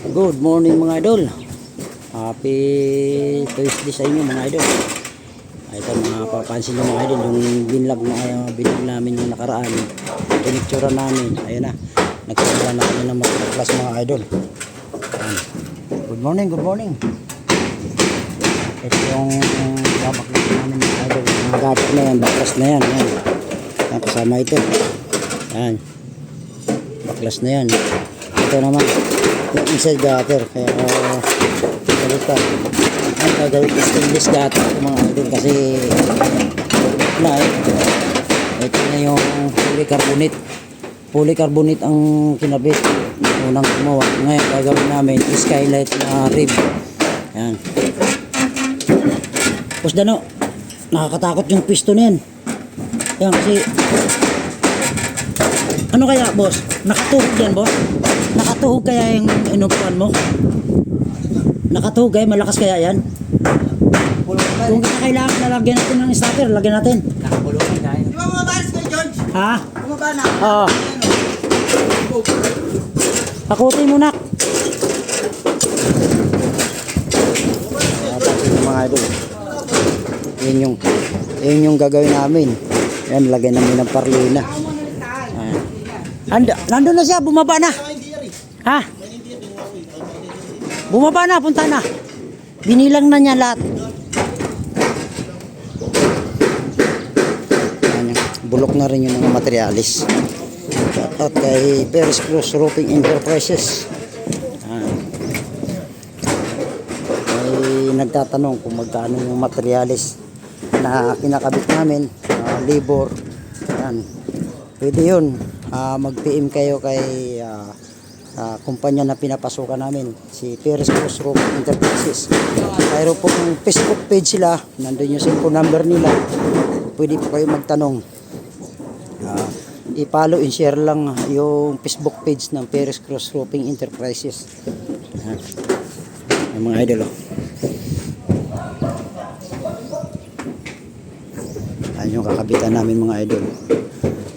Good morning mga idol. Happy Thursday sa inyo mga idol. Ito mga papansin nyo mga idol, yung binlog namin yung nakaraan, pinicture namin. Ayun na, nagsimula na kami ng mag-class mga idol. Ayan. Good morning, good morning. Ito yung babaklas namin mga idol. Mga gato na yan, baklas na yan. Ayan. Ayan, kasama ito. Ayan. Baklas na yan. Ito naman yung inside gutter, kaya baliktad. Ang gagawin is stainless gutter mga idol kasi na ito na yung polycarbonate ang kinabit unang gumawa. Ngayon gagawin namin skylight na rib. Yan boss Dano, nakakatakot yung piston yan. Yan kasi ano kaya boss, nakatuhog yan boss? Nakatuhog kaya yung inupuan mo? Nakatuhog kaya, malakas kaya yan? Kung kailangan na lagyan natin ng starter, lagyan natin. Nakakulong na kaya. Di ba bumaba na si George? Ha? Bumaba na? Oo. Pakutin mo na. Mga idol. Yun yung gagawin namin. Yan, lagyan namin ng parlina. Nandun na siya, bumaba na. Ha? Bumaba na, punta na. Binilang na niya lahat. Bulok na rin yung mga materialis. Shoutout kay Paris Cross Roofing Enterprises. Ay nagtatanong kung magkano yung materialis na kinakabit namin, labor. Yan. Pwede yun. Mag-PM kayo kay kumpanya na pinapasukan namin, si Paris Cross Roofing Enterprises. Mayroon po ng Facebook page sila, nandun yung cellphone number nila. Pwede po kayo magtanong. I-follow and share lang yung Facebook page ng Paris Cross Roofing Enterprises. Ang mga idol Ayan yung kakabitan namin mga idol.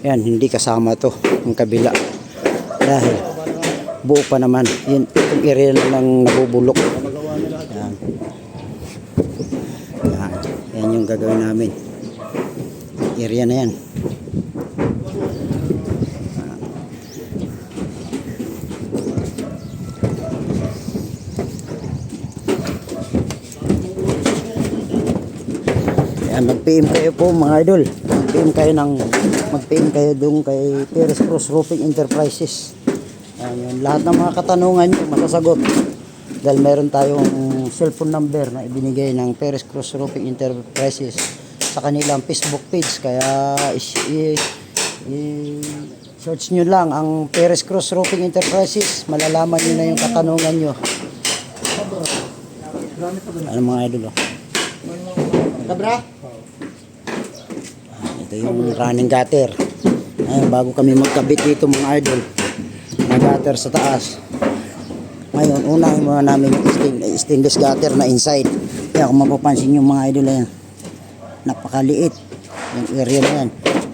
Yan, hindi kasama to ang kabila dahil buo pa naman yun, yung area lang nabubulok. Yan. Yan yung gagawin namin, area na yan. Yan, mag-PM kayo po mga idol, mag-PM kayo doon kay Paris Cross Roofing Enterprises. Yan, lahat ng mga katanungan nyo masasagot dahil meron tayong cellphone number na ibinigay ng Paris Cross Roofing Enterprises sa kanilang Facebook page. Kaya search nyo lang ang Paris Cross Roofing Enterprises, malalaman nyo na yung katanungan nyo. Ano mga idol ito yung running gutter. Ayun, bago kami magkabit dito mga idol na gutter sa taas. Ngayon, unahin muna namin yung stainless gutter na inside. Kaya kung mapapansin yung mga idol yan, napakaliit yung area na yan.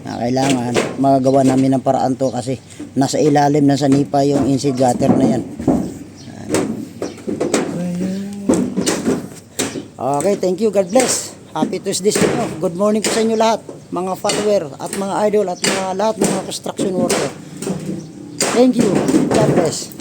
Kailangan magagawa namin ng paraan to kasi nasa ilalim na sa nipa yung inside gutter na yan. Okay, thank you, God bless. Happy Tuesday sa inyo. Good morning po sa inyo lahat, mga follower at mga idol at mga lahat ng mga construction worker. Thank you. God bless.